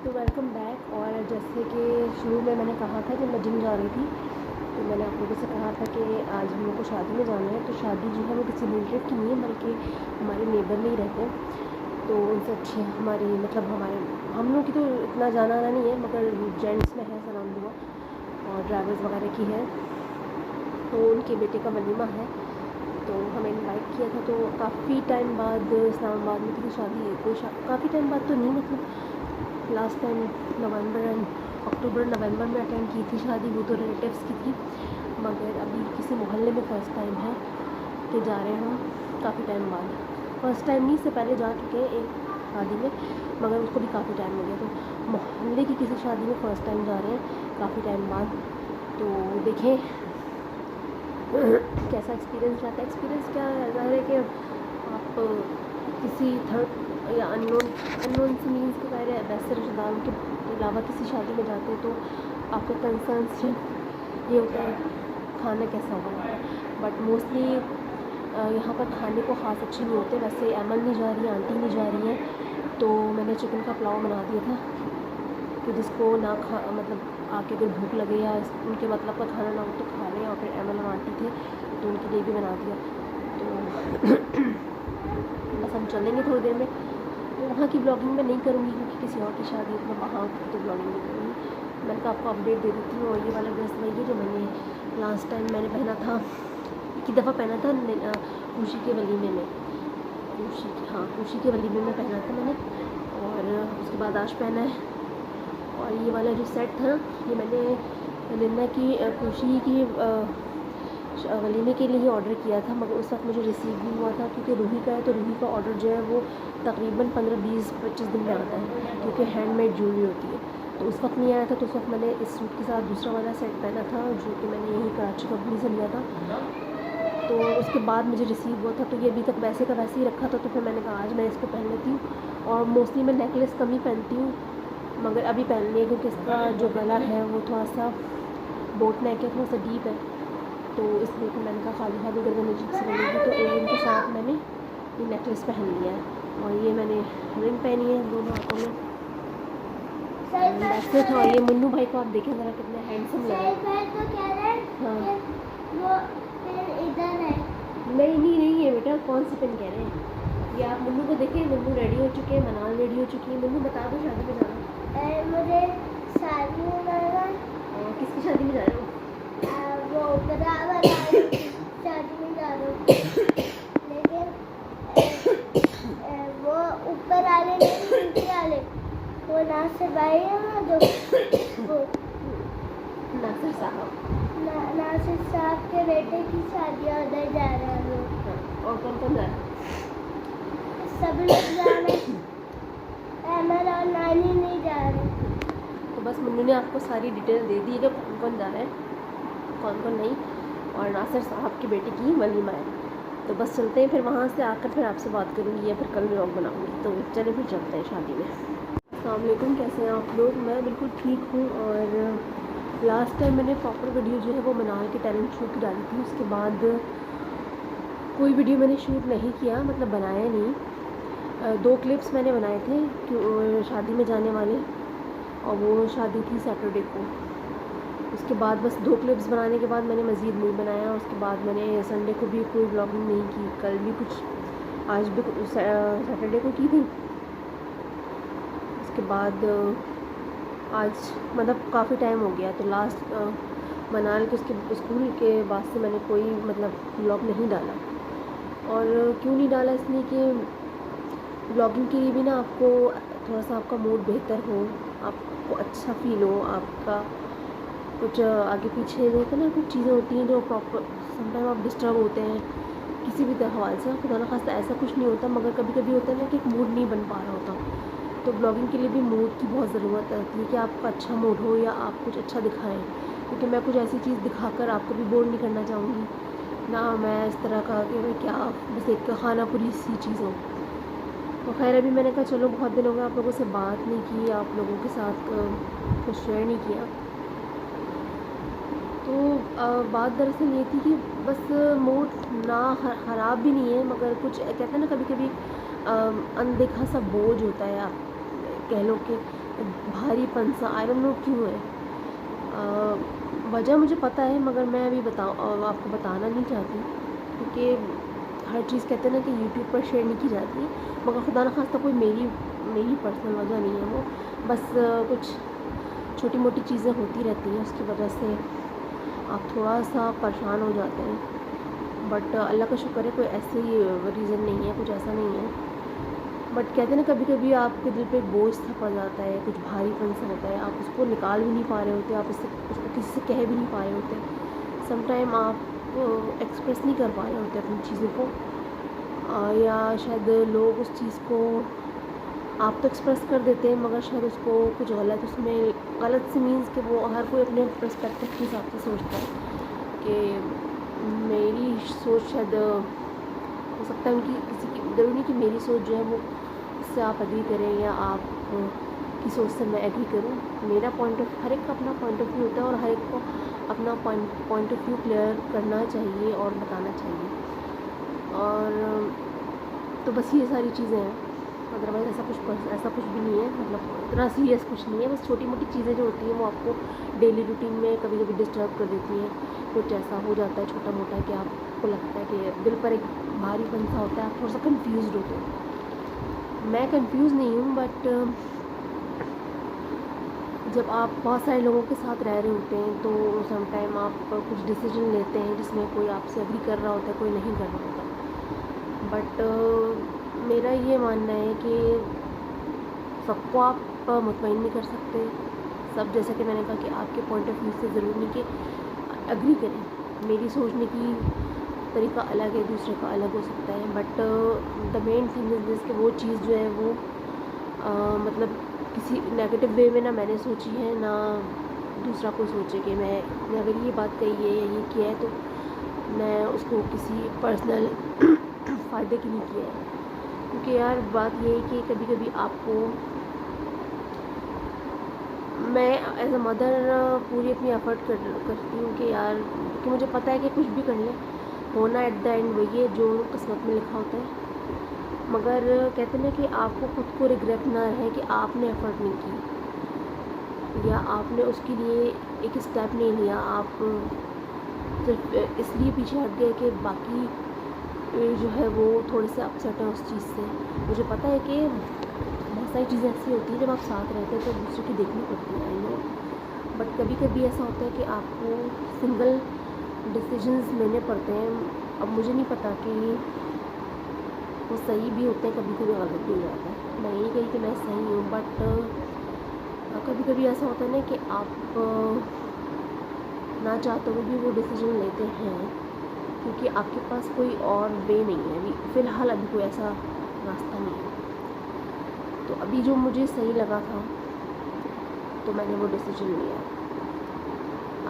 तो welcome back. और जैसे कि शुरू में मैंने कहा था जब मैं जिम जा रही थी तो मैंने आप लोगों से कहा था कि आज हम लोग को शादी में जाना है। तो शादी जो है वो किसी रिलेटिव की नहीं है बल्कि हमारे नेबर में ही रहते हैं। तो उनसे अच्छे हमारे हम लोग की तो इतना जाना आना नहीं है, मगर जेंट्स में है सलाम दुआ और ड्राइवर्स वगैरह की है। तो उनके बेटे का वलीमा है तो हमें इनवाइट किया था। तो काफ़ी टाइम बाद इस्लामाबाद में किसी काफ़ी टाइम बाद तो नहीं, मतलब लास्ट टाइम अक्टूबर नवंबर में अटेंड की थी शादी। वो तो रिलेटिव्स की थी, मगर अभी किसी मोहल्ले में फ़र्स्ट टाइम है कि जा रहे हैं हम काफ़ी टाइम बाद। फ़र्स्ट टाइम नहीं, से पहले जा चुके हैं एक शादी में, मगर उसको भी काफ़ी टाइम हो गया। तो मोहल्ले की किसी शादी में फ़र्स्ट टाइम जा रहे हैं काफ़ी टाइम बाद। तो देखें कैसा एक्सपीरियंस रहता है। एक्सपीरियंस क्या ज़ाहिर है कि आप किसी थर्ड या अननोन से मीन्स के ज़ाहिर है वैसे रिश्तेदारों के अलावा किसी शादी में जाते हैं तो आपका कंसर्न सिर्फ ये होता है खाना कैसा होगा। बट मोस्टली यहाँ पर खाने को ख़ास अच्छे नहीं होते। वैसे अमन नहीं जा रही है, आंटी नहीं जा रही है, तो मैंने चिकन का पुलाव बना दिया था कि जिसको ना मतलब आके अगर भूख लगे या उनके मतलब का खाना ना हो तो खा लें। और फिर अमन और आंटी थे तो उनके लिए भी बना दिया। तो बस हम चलेंगे थोड़ी देर में। तो वहाँ की ब्लॉगिंग मैं नहीं करूँगी क्योंकि किसी और की शादी है, तो वहाँ की तो ब्लॉगिंग नहीं करूँगी। मैंने कहा आपको अपडेट दे देती हूँ। और ये वाला ड्रेस वही है जो मैंने लास्ट टाइम मैंने पहना था, एक दफ़ा पहना था खुशी के वलीमे में। खुशी के वलीमे में पहना था मैंने, और उसके बाद आज पहना है। और ये वाला जो सेट था ये मैंने निन्ना की खुशी की वलीमे के लिए ही ऑर्डर किया था, मगर उस वक्त मुझे रिसीव भी हुआ था क्योंकि रूही का है। तो रूही का ऑर्डर जो है वो तकरीबन 15-20-25 दिन में आता है क्योंकि हैंडमेड ज्वेलरी होती है। तो उस वक्त नहीं आया था। तो उस वक्त मैंने इस सूट के साथ दूसरा वाला सेट पहना था जो कि मैंने यहीं कराची कंपनी से लिया था। तो उसके बाद मुझे रिसीव हुआ था। तो ये अभी तक वैसे का वैसे ही रखा था। तो फिर मैंने कहा आज मैं इसको पहन लेती हूँ। और मोस्टली मैं नेकलेस कम ही पहनती हूँ, मगर अभी पहन लिया क्योंकि इसका जो गला है वो थोड़ा सा बोट नेक है, थोड़ा सा डीप है। तो इसलिए फिर मैंने कहा खाली खाली गर्दन अजीब से बनेगी, तो एयरिंग के साथ मैंने ये नेकलेस पहन लिया है। और ये मैंने रिंग पहनी है दोनों हाथों में। वैसे तो ये मुन्नू भाई को आप देखें ज़रा कितने हैंडसम लग रहे हैं। हाँ वो इधर है। नहीं है बेटा, कौन सी पेन कह रहे हैं ये आप? मुन्नू को देखें, मुन्नू रेडी हो चुके हैं, मनाल रेडी हो चुकी है। मुन्नू बता दो शादी में जाना? मुझे शादी में जाना। और किसकी शादी में जा रहे हो? वो शादी में जा रहा हूँ, लेकिन वो ऊपर वाले नहीं, नीचे वाले वो नासिर भाई है ना, जो वो नासिर साहब के बेटे की शादी उधर जा रहे हैं लोग। और कौन कौन जा रहा है? सब लोग जा रहे हैं, अमर और नानी नहीं जा रहे। तो बस मुन्नू ने आपको सारी डिटेल दे दी है कि कौन कौन जा रहा है, कौन कौन नहीं। और नासिर साहब के बेटे की वलीमा है। तो बस चलते हैं, फिर वहाँ से आकर फिर आपसे बात करूँगी या फिर कल व्लॉग बनाऊँगी। तो चले फिर चलते हैं शादी में। अस्सलाम वालेकुम, कैसे हैं आप लोग? मैं बिल्कुल ठीक हूँ। और लास्ट टाइम मैंने प्रॉपर वीडियो जो है वो मनाल के टैलेंट शो की डाली थी। उसके बाद कोई वीडियो मैंने शूट नहीं किया, मतलब बनाया नहीं। 2 क्लिप्स मैंने बनाए थे शादी में जाने वाले, और वो शादी थी सैटरडे को। उसके बाद बस 2 क्लिप्स बनाने के बाद मैंने मज़ीद नहीं बनाया। उसके बाद मैंने संडे को भी कोई व्लॉगिंग नहीं की, कल भी कुछ, आज भी सैटरडे को की थी। उसके बाद आज मतलब काफ़ी टाइम हो गया। तो लास्ट मनाल के उसके स्कूल के बाद से मैंने कोई मतलब व्लॉग नहीं डाला। और क्यों नहीं डाला? इसलिए कि व्लॉगिंग के लिए भी ना आपको थोड़ा सा आपका मूड बेहतर हो, आपको अच्छा फील हो, आपका कुछ आगे पीछे होता है ना, कुछ चीज़ें होती हैं जो प्रॉपर समटाइम आप डिस्टर्ब होते हैं किसी भी हवाले से। खुदा न खास्ता ऐसा कुछ नहीं होता, मगर कभी कभी होता है ना कि एक मूड नहीं बन पा रहा होता। तो ब्लॉगिंग के लिए भी मूड की बहुत ज़रूरत होती है कि आपका अच्छा मूड हो या आप कुछ अच्छा दिखाएं। क्योंकि मैं कुछ ऐसी चीज़ दिखाकर आपको भी बोर नहीं करना चाहूँगी ना, मैं इस तरह का कि मैं क्या बस एक खानापुरी सी चीज़ हो। तो खैर अभी मैंने कहा चलो बहुत दिन हो गए आप लोगों से बात नहीं की, आप लोगों के साथ कुछ शेयर नहीं किया। तो बात दरअसल ये थी कि बस मूड ना ख़राब भी नहीं है, मगर कुछ कहते हैं ना कभी कभी अनदेखा सा बोझ होता है, आप कह लो कि भारीपन सा, आई डोंट नो क्यों है। वजह मुझे पता है मगर मैं अभी आपको बताना नहीं चाहती, क्योंकि हर चीज़ कहते हैं ना कि यूट्यूब पर शेयर नहीं की जाती। मगर खुदा न खास्ता कोई मेरी पर्सनल वजह नहीं है वो, बस कुछ छोटी मोटी चीज़ें होती रहती हैं, उसकी वजह से आप थोड़ा सा परेशान हो जाते हैं। बट अल्लाह का शुक्र है कोई ऐसे ही रीज़न नहीं है, कुछ ऐसा नहीं है। बट कहते हैं ना कभी कभी आपके दिल पे एक बोझ सा पड़ जाता है, कुछ भारीपन सा होता है, आप उसको निकाल भी नहीं पा रहे होते, आप उसको किसी से कह भी नहीं पा रहे होते। सम टाइम आप एक्सप्रेस नहीं कर पा रहे होते अपनी चीज़ों को, या शायद लोग उस चीज़ को, आप तो एक्सप्रेस कर देते हैं मगर शायद उसको कुछ गलत, उसमें गलत से मीन्स कि वो हर कोई अपने पर्सपेक्टिव के हिसाब से सोचता है कि मेरी सोच शायद हो सकता है उनकी किसी की, ज़रूरी नहीं कि मेरी सोच जो है वो उससे आप एग्री करें या आप की सोच से मैं एग्री करूं। मेरा पॉइंट ऑफ, हर एक का अपना पॉइंट ऑफ व्यू होता है और हर एक को अपना पॉइंट ऑफ व्यू क्लियर करना चाहिए और बताना चाहिए। और तो बस ये सारी चीज़ें हैं, अदरवाइज़ ऐसा कुछ भी नहीं है, मतलब इतना सीरियस कुछ नहीं है। बस छोटी मोटी चीज़ें जो होती हैं वो आपको डेली रूटीन में कभी कभी डिस्टर्ब कर देती हैं। कुछ ऐसा हो जाता है छोटा मोटा कि आपको लगता है कि दिल पर एक भारीपन सा होता है, आप थोड़ा सा कंफ्यूज होते हो। मैं कंफ्यूज नहीं हूँ, बट जब आप बहुत सारे लोगों के साथ रह रहे होते हैं तो सम टाइम आप कुछ डिसीजन लेते हैं जिसमें कोई आपसे एग्री कर रहा होता है, कोई नहीं कर रहा होता। बट मेरा ये मानना है कि सबको आप मुतमईन नहीं कर सकते। सब, जैसा कि मैंने कहा कि आपके पॉइंट ऑफ व्यू से ज़रूरी नहीं कि एग्री करें। मेरी सोचने की तरीका अलग है, दूसरे का अलग हो सकता है। But the main thing is this कि वो चीज़ जो है वो मतलब किसी नेगेटिव वे में ना मैंने सोची है, ना दूसरा कोई सोचे कि मैं अगर ये बात कही है या ये किया है तो मैं उसको किसी पर्सनल फ़ायदे के लिए किया है। क्योंकि यार बात ये है कि कभी कभी आपको, मैं एज अ मदर पूरी अपनी एफ़र्ट करती हूँ कि यार, कि मुझे पता है कि कुछ भी कर ले होना एट द एंड वही है जो किस्मत में लिखा होता है। मगर कहते हैं ना कि आपको खुद को रिग्रेट ना रहे कि आपने एफ़र्ट नहीं की या आपने उसके लिए एक स्टेप नहीं लिया, आप सिर्फ इसलिए पीछे हट गए कि बाकी जो है वो थोड़े से अपसेट हैं उस चीज़ से। मुझे पता है कि बहुत सारी चीज़ें ऐसी होती हैं जब आप साथ रहते हैं तो दूसरे की देखनी पड़ती है, आई नो। बट कभी कभी ऐसा होता है कि आपको सिंगल डिसीजंस लेने पड़ते हैं। अब मुझे नहीं पता कि वो सही भी होते हैं, कभी कभी गलत भी हो जाता है। मैं यही कही कि मैं सही हूँ, बट कभी कभी ऐसा होता है ना कि आप ना चाहते हुए भी वो डिसीजन लेते हैं क्योंकि आपके पास कोई और वे नहीं है, अभी फ़िलहाल अभी कोई ऐसा रास्ता नहीं है। तो अभी जो मुझे सही लगा था तो मैंने वो डिसीजन लिया।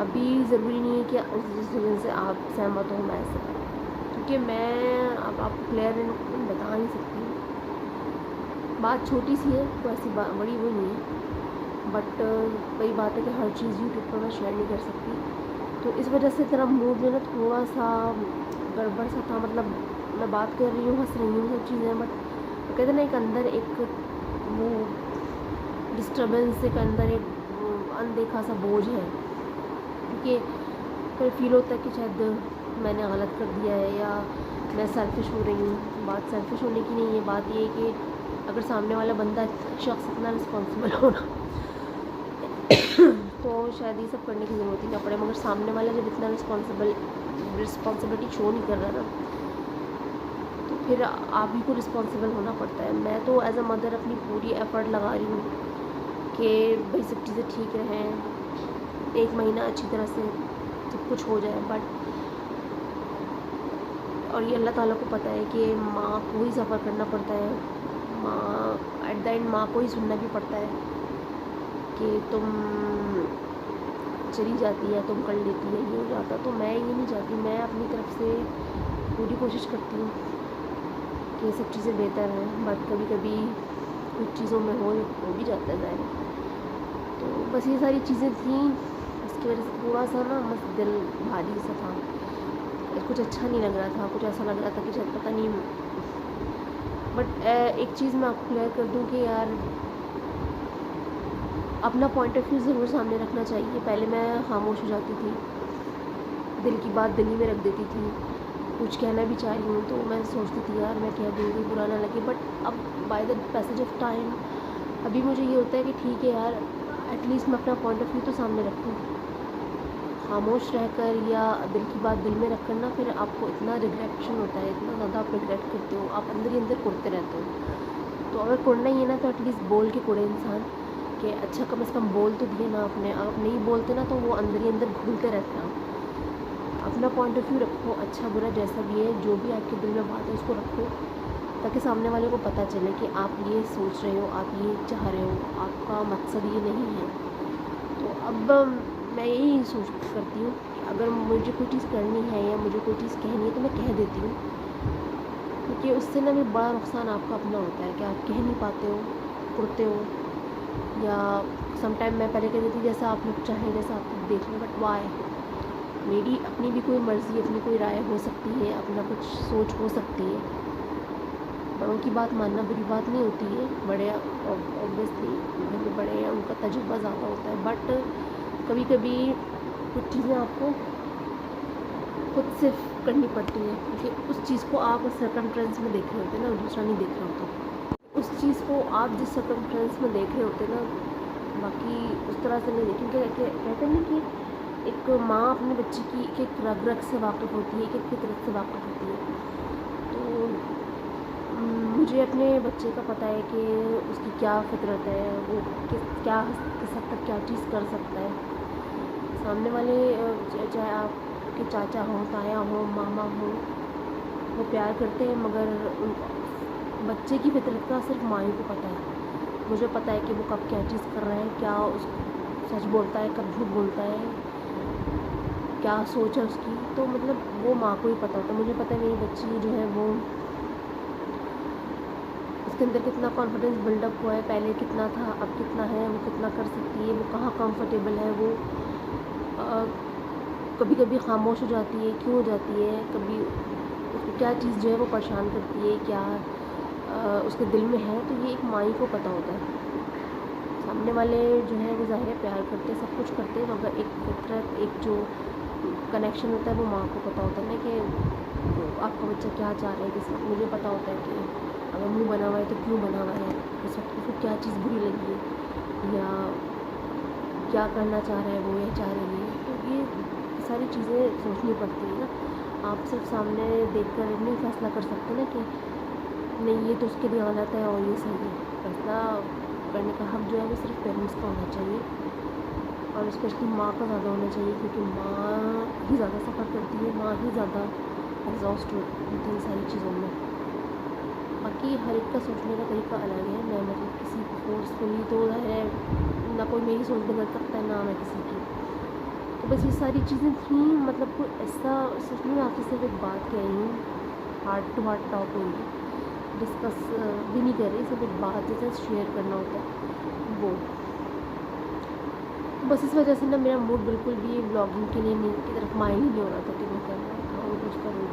अभी ज़रूरी नहीं है कि उस डिसीजन से आप सहमत हो मैं से, क्योंकि मैं अब आपको क्लियर बता नहीं सकती। बात छोटी सी है तो ऐसी बड़ी वो नहीं है। बट वही बात है कि हर चीज़ यूट्यूब पर मैं शेयर नहीं कर सकती, तो इस वजह से तेरा मूड जो है ना थोड़ा सा गड़बड़ सा था। मतलब मैं बात कर रही हूँ, हंस रही हूँ, सब चीज़ें, बट कहते हैं ना एक अंदर एक वो डिस्टर्बेंस, एक अंदर एक अनदेखा सा बोझ है, क्योंकि फिर फील होता है कि शायद मैंने गलत कर दिया है या मैं सेल्फिश हो रही हूँ। बात सेल्फिश होने की नहीं है, बात ये है कि अगर सामने वाला बंदा शख्स इतना रिस्पॉन्सिबल हो ना तो शायद ये सब करने की ज़रूरत ही ना पड़े। मगर सामने वाला जब इतना रिस्पॉन्सिबिलिटी शो नहीं कर रहा ना, तो फिर आप ही को रिस्पॉन्सिबल होना पड़ता है। मैं तो एज अ मदर अपनी पूरी एफ़र्ट लगा रही हूँ कि भाई सब चीज़ें ठीक रहें, 1 महीना अच्छी तरह से सब कुछ हो जाए। बट और ये अल्लाह ताला को पता है कि माँ को ही सफ़र करना पड़ता है, माँ एट द एंड माँ को ही सुनना भी पड़ता है कि तुम चली जाती है, तुम कर लेती है, ये हो जाता। तो मैं ये नहीं चाहती, मैं अपनी तरफ से पूरी कोशिश करती हूँ कि ये सब चीज़ें बेहतर हैं। बट कभी कभी कुछ चीज़ों में हो भी जाता है ज़ाहिर। तो बस ये सारी चीज़ें थी, इसकी वजह से थोड़ा सा ना बस दिल भारी सा था, कुछ अच्छा नहीं लग रहा था, कुछ ऐसा लग रहा था कि शायद पता नहीं। बट एक चीज़ मैं आपको क्लियर कर दूँ कि यार अपना पॉइंट ऑफ व्यू ज़रूर सामने रखना चाहिए। पहले मैं खामोश हो जाती थी, दिल की बात दिल ही में रख देती थी। कुछ कहना भी चाह रही हूँ तो मैं सोचती थी यार मैं कह दूँगी, बुरा ना लगे। बट अब by the passage of time अभी मुझे ये होता है कि ठीक है यार, एटलीस्ट मैं अपना पॉइंट ऑफ व्यू तो सामने रखूँ। खामोश रहकर या दिल की बात दिल में रख कर ना, फिर आपको इतना रिग्रेशन होता है, इतना ज़्यादा आप रिग्रेट करते हो, आप अंदर ही अंदर कुड़ते रहते हो। तो अगर कुड़ना ही है ना तो एटलीस्ट बोल के कुड़े इंसान, कि अच्छा कम से कम बोल तो दिए ना आपने। आप नहीं बोलते ना तो वो अंदर ही अंदर घुलते रहते हैं। अपना पॉइंट ऑफ व्यू रखो, अच्छा बुरा जैसा भी है, जो भी आपके दिल में बात है उसको रखो, ताकि सामने वाले को पता चले कि आप ये सोच रहे हो, आप ये चाह रहे हो, आपका मकसद ये नहीं है। तो अब मैं यही सोच करती हूँ कि अगर मुझे कोई चीज़ करनी है या मुझे कोई चीज़ कहनी है तो मैं कह देती हूँ, क्योंकि उससे ना भी बड़ा नुकसान आपका अपना होता है कि आप कह नहीं पाते हो, कुड़ते हो। या समटाइम मैं पहले कह देती जैसा आप लोग चाहें, जैसा आप लोग देख लें, बट वाई, मेरी अपनी भी कोई मर्ज़ी, अपनी कोई राय हो सकती है, अपना कुछ सोच हो सकती है। बड़ों की बात मानना बुरी बात नहीं होती है, बड़े ऑब्वियसली घर में बड़े हैं, उनका तजुर्बा ज़्यादा होता है। बट कभी कभी कुछ चीज़ें आपको खुद से करनी पड़ती हैं, क्योंकि उस चीज़ को आप उस सर्कमस्टेंस में देख रहे होते हैं ना, दूसरा नहीं देख रहा होता। उस चीज़ को आप जिस सर्कमस्टेंस में देख रहे होते हैं ना, बाकी उस तरह से नहीं देखें। कहते हैं ना कि एक माँ अपने बच्चे की एक रग रग से वाकिफ़ होती है, एक फितरत से वाकिफ़ होती है। तो मुझे अपने बच्चे का पता है कि उसकी क्या फितरत है, वो किस हद तक क्या चीज़ कर सकता है। सामने वाले चाहे आपके चाचा हों, ताया हों, मामा हों, वो प्यार करते हैं, मगर बच्चे की फितरत का सिर्फ माँ ही को पता है। मुझे पता है कि वो कब क्या चीज़ कर रहा है, क्या उस सच बोलता है, कब झूठ बोलता है, क्या सोच है उसकी। तो मतलब वो माँ को ही पता होता है। मुझे पता है मेरी बच्ची जो है वो, उसके अंदर कितना कॉन्फिडेंस बिल्डअप हुआ है, पहले कितना था, अब कितना है, वो कितना कर सकती है, वो कहाँ कंफर्टेबल है, वो कभी कभी खामोश हो जाती है, क्यों हो जाती है, कभी उसको क्या चीज़ जो है वो परेशान करती है, क्या उसके दिल में है। तो ये एक माँ ही को पता होता है। सामने वाले जो है वो ज़ाहिर है प्यार करते हैं, सब कुछ करते हैं, मगर एक फितरत, एक जो कनेक्शन होता है वो माँ को पता होता है ना, कि आपका बच्चा क्या चाह रहा है किस वक्त। मुझे पता होता है कि अगर मुँह बना हुआ है तो क्यों बना हुआ है, उस वक्त उसको क्या चीज़ बुरी लगी है, या क्या करना चाह रहा है वो या चाह रही है। तो ये सारी चीज़ें सोचनी पड़ती है ना। आप सिर्फ सामने देखकर नहीं फैसला कर सकते ना कि नहीं ये तो उसके लिए गलत है और ये सही है। फैसला करने का हक़ जो है वो सिर्फ पेरेंट्स का होना चाहिए, और स्पेशली माँ का ज़्यादा होना चाहिए, क्योंकि माँ ही ज़्यादा सफ़र करती है, माँ ही ज़्यादा एग्जॉस्ट होती है इन सारी चीज़ों में। बाकी हर एक का सोचने का तरीका अलग है। मैं मतलब किसी को फोर्सफुली तो है ना, कोई मेरी सोच बदल सकता है ना मैं किसी की। तो बस ये सारी चीज़ें थी। मतलब कोई ऐसा सच में आपसे सिर्फ एक बात कह रही हूँ, हार्ट टू हार्ट टॉक होगी, डिस्कस भी नहीं कर रही, सिर्फ एक बात जैसे शेयर करना होता है वो। बस इस वजह से ना मेरा मूड बिल्कुल भी ब्लॉगिंग के लिए नहीं की तरफ माइल ही नहीं हो रहा था कि मैं करना था और कुछ करूँ।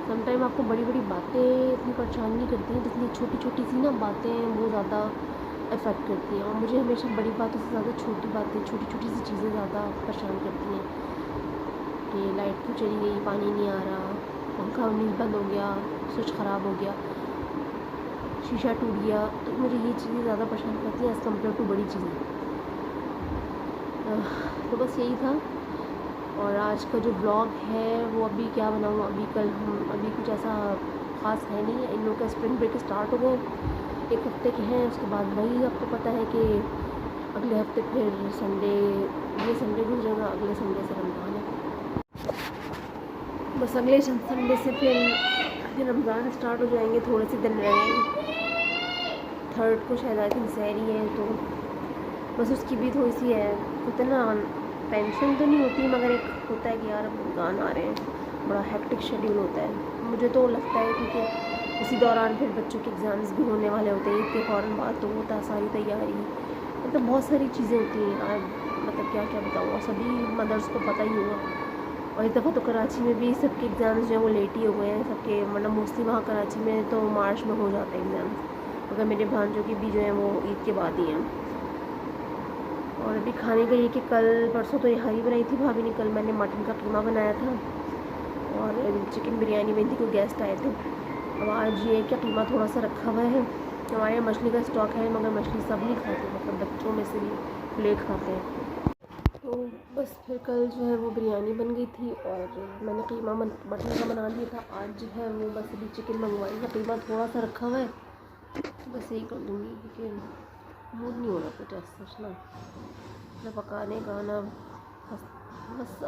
समटाइम आपको बड़ी बड़ी बातें इतनी परेशान नहीं करती हैं, जितनी छोटी छोटी सी ना बातें वो ज़्यादा इफ़ेक्ट करती हैं। और मुझे हमेशा बड़ी बातों से ज़्यादा छोटी बातें, छोटी छोटी सी चीज़ें ज़्यादा परेशान करती हैं, कि लाइट क्यों चली गई, पानी नहीं आ रहा, पंखा नहीं बंद हो गया, स्विच ख़राब हो गया, शीशा टूट गया। तो मुझे ये चीज़ें ज़्यादा परेशान करती हैं एज़ कम्पेयर टू बड़ी चीज़ें। तो बस यही था। और आज का जो ब्लॉग है वो अभी क्या बनाऊँ, अभी कल हम अभी कुछ ऐसा ख़ास है नहीं। इन लोगों का स्प्रिंग ब्रेक स्टार्ट हो गए, 1 हफ़्ते के हैं। उसके बाद वही आपको पता है कि अगले हफ़्ते फिर संडे, ये संडे गुजरेगा, अगले संडे से रमज़ान है। बस अगले संडे से फिर रमज़ान स्टार्ट हो जाएंगे, थोड़े से दिन रहेंगे। 3rd को शायद आई थिंक सहरी है, तो बस उसकी भी थोड़ी सी है, उतना टेंशन तो नहीं होती, मगर एक होता है कि यार अब रमज़ान आ रहे हैं, बड़ा हेक्टिक शेड्यूल होता है। मुझे तो लगता है क्योंकि इसी दौरान फिर बच्चों के एग्ज़ाम्स भी होने वाले होते हैं, ईद के फ़ौरन बाद, तो होता है सारी तैयारी, मतलब बहुत सारी चीज़ें होती हैं यार, मतलब क्या क्या बताऊँ। और सभी मदर्स को पता ही होगा। और इस दफ़ा तो कराची में भी सबके एग्ज़ाम्स जो हैं वो लेट ही हो गए हैं सबके, मतलब मोस्टली वहाँ कराची में तो मार्च में हो जाते हैं एग्ज़ाम्स, मगर मेरे भांजों के भी जो हैं वो ईद के बाद ही हैं। अभी खाने का ये कि कल परसों तो यहाँ ही बनाई थी भाभी ने, कल मैंने मटन का कीमा बनाया था और चिकन बिरयानी बनी थी, कोई गेस्ट आए थे। अब आज ये क्या कीमा थोड़ा सा रखा हुआ है। हमारे यहाँ मछली का स्टॉक है मगर मछली सब नहीं खाते, मतलब बच्चों में से भी ले खाते हैं। तो बस फिर कल जो है वो बिरयानी बन गई थी और मैंने कीमा मटन का बना दिया था। आज जो है वो बस अभी चिकन मंगवाई था, कीमा थोड़ा सा रखा हुआ है तो बस यही कर दूँगी क्योंकि मूड नहीं हो रहा कुछ ऐसा ना पकाने का ना। बस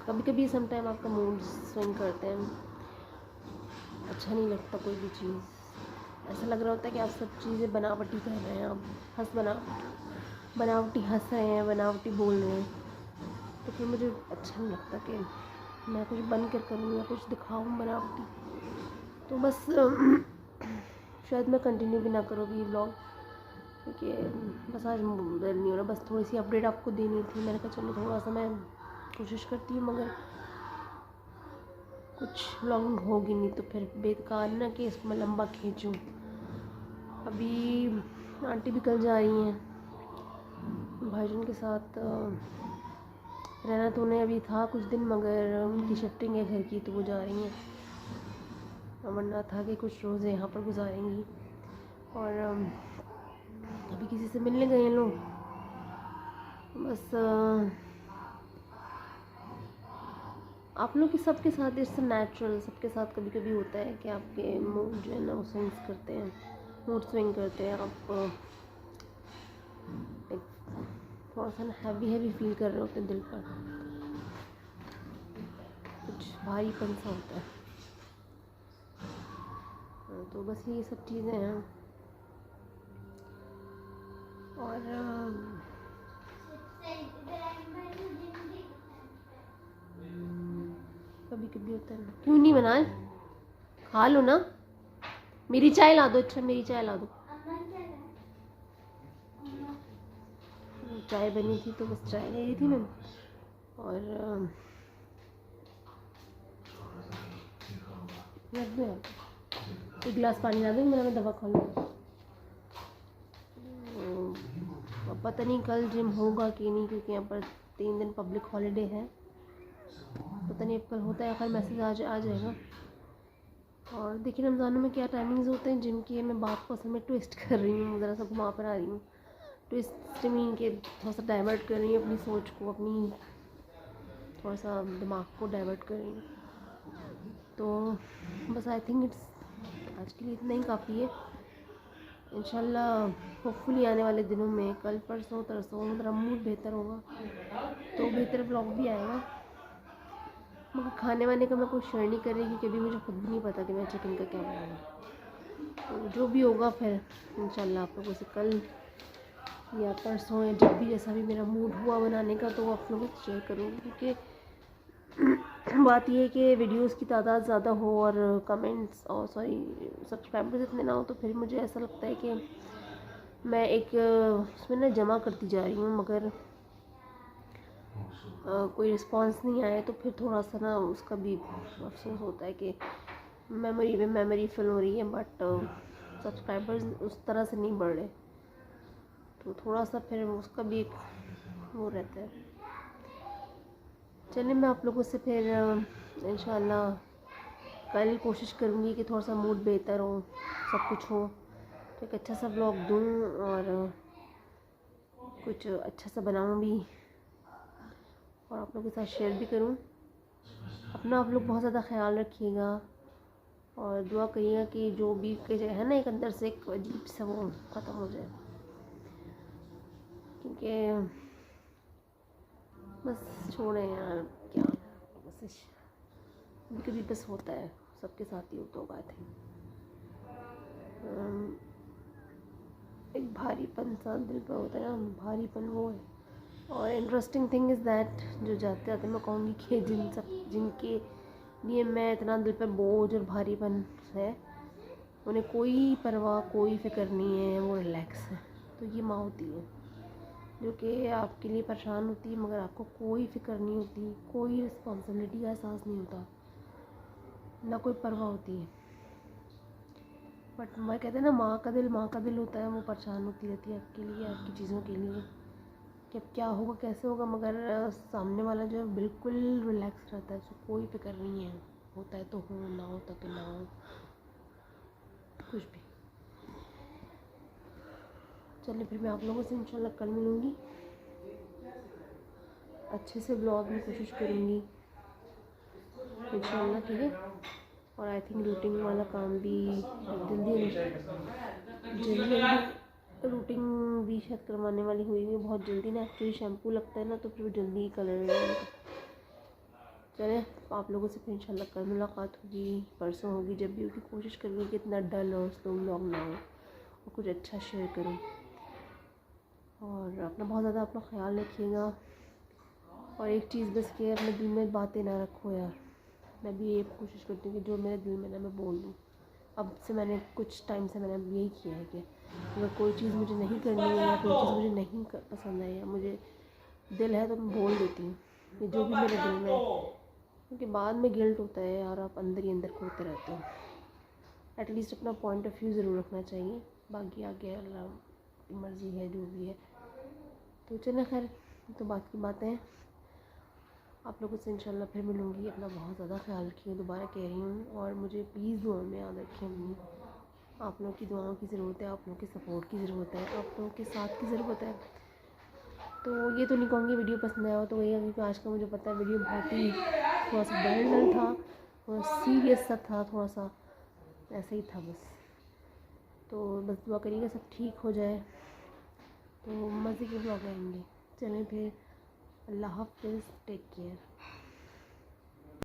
कभी कभी समटाइम आपका मूड स्विंग करते हैं, अच्छा नहीं लगता कोई भी चीज़, ऐसा लग रहा होता है कि आप सब चीज़ें बनावटी कर रहे हैं, आप बनावटी हंस रहे हैं, बनावटी बोल रहे हैं, तो फिर मुझे अच्छा नहीं लगता कि मैं कुछ बन कर करूँ या कुछ दिखाऊँ बनावटी। तो बस शायद मैं कंटिन्यू भी ना करूँ भी व्लॉग, क्योंकि बस आज दिल नहीं हो रहा, बस थोड़ी सी अपडेट आपको देनी थी। मैंने कहा चलो थोड़ा सा मैं कोशिश करती हूँ, मगर कुछ व्लॉगिंग होगी नहीं तो फिर बेकार ना कि इसको मैं लंबा खींचूँ। अभी आंटी भी कल जा रही हैं भाईजान के साथ, रहना तो उन्हें अभी था कुछ दिन, मगर उनकी शिफ्टिंग है घर की तो वो जा रही हैं, वरना था कि कुछ रोज़ यहाँ पर गुजारेंगी। और अभी किसी से मिलने गए लोग, बस आप लोग की सबके साथ इट्स नेचुरल, सबके साथ कभी कभी होता है कि आपके मूड जो है ना वो स्विंग्स करते हैं, मूड स्विंग करते हैं, आप एक थोड़ा सा हैवी फील कर रहे होते हैं, दिल पर कुछ भारीपन सा होता है। तो बस ये सब चीज़ें हैं। और कभी कभी होता है, क्यों नहीं बनाए, खा लो ना, मेरी चाय ला दो, अच्छा मेरी चाय ला दो। चाय बनी थी तो बस चाय ले रही थी मैं, और एक गिलास पानी ला दो, मैं दवा खा लूँ। पता नहीं कल जिम होगा कि नहीं, क्योंकि यहाँ पर 3 दिन पब्लिक हॉलीडे है, पता नहीं अब कल होता है, आखिर मैसेज आ जाएगा। और देखिए रमज़ानों में क्या टाइमिंग्स होते हैं जिम की, मैं बात को असल में ट्विस्ट कर रही हूँ, ज़रा सा घुमा पर आ रही हूँ, ट्विस्ट मीन के थोड़ा सा डाइवर्ट कर रही हूँ अपनी सोच को, अपनी थोड़ा सा दिमाग को डाइवर्ट कर रही हूँ। तो बस आई थिंक इट्स आज के लिए इतना ही काफ़ी है। इंशाल्लाह होपफुली आने वाले दिनों में कल परसों तरसों मेरा मूड बेहतर होगा तो बेहतर ब्लॉग भी आएगा। मगर खाने वाने का मैं कोई शेयर नहीं कर रही क्योंकि अभी मुझे खुद भी नहीं पता कि मैं चिकन का क्या बनाऊँगी। तो जो भी होगा फिर इंशाल्लाह आप लोगों से कल या परसों या जब भी जैसा भी मेरा मूड हुआ बनाने का तो आप लोगों से शेयर करूँगी। क्योंकि बात यह है कि वीडियोस की तादाद ज़्यादा हो और कमेंट्स और सब्सक्राइबर्स इतने ना हो तो फिर मुझे ऐसा लगता है कि मैं एक उसमें ना जमा करती जा रही हूँ, मगर कोई रिस्पांस नहीं आया तो फिर थोड़ा सा ना उसका भी अफसोस होता है कि मेमोरी फिल हो रही है, बट सब्सक्राइबर्स उस तरह से नहीं बढ़ रहे, तो थोड़ा सा फिर उसका भी एक वो रहता है। चलिए मैं आप लोगों से फिर इंशाल्लाह कल कोशिश करूँगी कि थोड़ा सा मूड बेहतर हो, सब कुछ हो तो एक अच्छा सा ब्लॉग दूँ और कुछ अच्छा सा बनाऊँ भी और आप लोगों के साथ शेयर भी करूँ। अपना आप लोग बहुत ज़्यादा ख्याल रखिएगा और दुआ करिएगा कि जो भी है ना एक अंदर से एक अजीब सा वो ख़त्म हो जाए, क्योंकि बस छोड़ें यार क्या, बस कभी बस होता है, सबके साथ ही होता होगा। एक भारीपन सा दिल पर होता है ना, भारीपन वो है। और इंटरेस्टिंग थिंग इज़ दैट जो जाते आते मैं कहूँगी कि जिनके लिए मैं इतना दिल पर बोझ और भारीपन है, उन्हें कोई परवाह कोई फ़िक्र नहीं है, वो रिलैक्स है। तो ये माँ होती है जो कि आपके लिए परेशान होती है मगर आपको कोई फ़िक्र नहीं होती, कोई रिस्पॉन्सिबिलिटी का एहसास नहीं होता, ना कोई परवाह होती है। बट मैं कहते हैं ना माँ का दिल होता है, वो परेशान होती रहती है आपके लिए, आपकी चीज़ों के लिए। कि अब क्या होगा कैसे होगा, मगर सामने वाला जो है बिल्कुल रिलैक्स रहता है, उसको कोई फिक्र नहीं है, होता है तो हो, ना होता तो ना हो, कुछ भी। चलिए फिर मैं आप लोगों से इंशाल्लाह कल मिलूँगी, अच्छे से ब्लॉग में कोशिश करूँगी इंशाल्लाह, ठीक है। और आई थिंक रूटिंग वाला काम भी जल्दी रूटिंग भी शायद करवाने वाली हुई है बहुत जल्दी ना, एक्चुअली शैम्पू लगता है ना तो फिर वो जल्दी ही कलर। चले आप लोगों से फिर इंशाल्लाह कल मुलाकात होगी, परसों होगी, जब भी होगी कोशिश करूँगी कि इतना डल और स्लो व्लॉग ना हो और कुछ अच्छा शेयर करूँ। और अपना बहुत ज़्यादा अपना ख्याल रखिएगा, और एक चीज़ बस कि अपने दिल में बातें ना रखो यार। मैं भी ये कोशिश करती हूँ कि जो मेरे दिल में ना मैं बोल दूँ। अब से मैंने कुछ टाइम से मैंने अब यही किया है कि अगर कोई चीज़ मुझे नहीं करनी है या कोई चीज़ मुझे नहीं पसंद है या मुझे दिल है तो मैं बोल देती हूँ कि जो भी मेरे दिल में है, क्योंकि बाद में गिल्ट होता है और आप अंदर ही अंदर खोते रहते हो। एटलीस्ट अपना पॉइंट ऑफ व्यू ज़रूर रखना चाहिए, बाकी आगे अल्लाह की मर्ज़ी है जो भी है। तो चलें खैर, तो बाकी बातें हैं, आप लोगों से इंशाल्लाह फिर मिलूँगी। अपना बहुत ज़्यादा ख्याल रखिए, दोबारा कह रही हूँ, और मुझे प्लीज़ दुआ में याद रखें अपनी। आप लोगों की दुआओं की ज़रूरत है, आप लोगों के सपोर्ट की ज़रूरत है, आप लोगों के साथ की ज़रूरत है। तो ये तो नहीं कहूँगी वीडियो पसंद आया हो तो वही है, क्योंकि आज का मुझे पता है वीडियो बहुत ही थोड़ा सा डल था, थोड़ा सीरियस सा था, थोड़ा सा ऐसे ही था बस। तो बस दुआ करिएगा सब ठीक हो जाए, तो मज़े के ब्लॉग आएंगे। चलें फिर, अल्लाह हाफ़िज़, टेक केयर।